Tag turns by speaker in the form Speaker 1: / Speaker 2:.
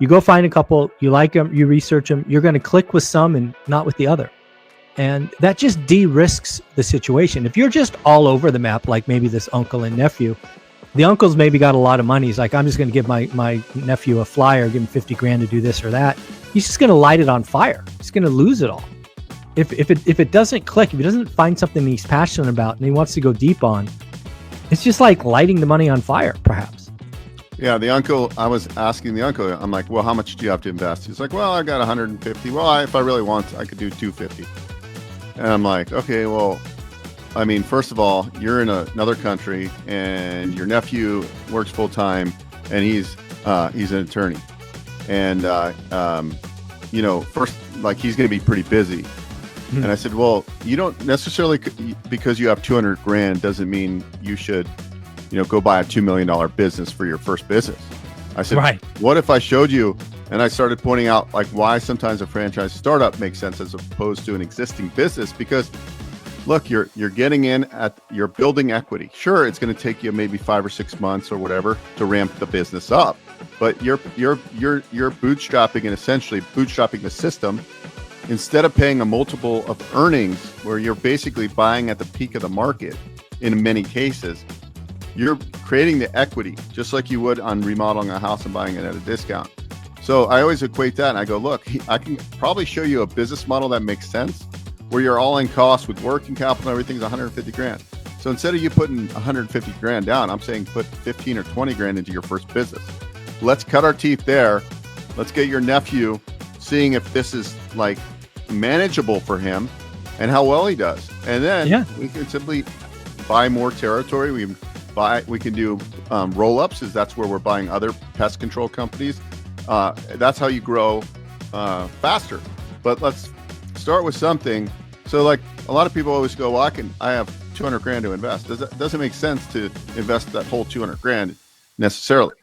Speaker 1: You go find a couple, you like them, you research them, you're going to click with some and not with the other. And that just de-risks the situation. If you're just all over the map, like maybe this uncle and nephew, the uncle's maybe got a lot of money. He's like, I'm just going to give my nephew a flyer, give him 50 grand to do this or that. He's just going to light it on fire. He's going to lose it all. If it doesn't click, if he doesn't find something he's passionate about and he wants to go deep on, it's just like lighting the money on fire, perhaps.
Speaker 2: Yeah, the uncle, I was asking the uncle, I'm like, well, how much do you have to invest? He's like, well, I got 150. Well, if I really want, I could do 250. And I'm like, okay, well, I mean, first of all, you're in another country and your nephew works full time and he's an attorney. And, first, like, he's going to be pretty busy. And I said, well, you don't necessarily, because you have 200 grand doesn't mean you should, go buy a $2 million business for your first business. I said, right. What if I showed you, and I started pointing out like why sometimes a franchise startup makes sense as opposed to an existing business, because look, you're getting in you're building equity. Sure, it's going to take you maybe 5 or 6 months or whatever to ramp the business up, but you're bootstrapping and essentially bootstrapping the system. Instead of paying a multiple of earnings where you're basically buying at the peak of the market, in many cases, you're creating the equity just like you would on remodeling a house and buying it at a discount. So I always equate that and I go, look, I can probably show you a business model that makes sense where your all-in cost with working capital and everything is 150 grand. So instead of you putting 150 grand down, I'm saying put 15 or 20 grand into your first business. Let's cut our teeth there. Let's get your nephew seeing if this is like manageable for him and how well he does. And then we can simply buy more territory. We can do roll-ups, as that's where we're buying other pest control companies. That's how you grow faster. But let's start with something. So like a lot of people always go, well, I have 200 grand to invest. Doesn't make sense to invest that whole 200 grand necessarily.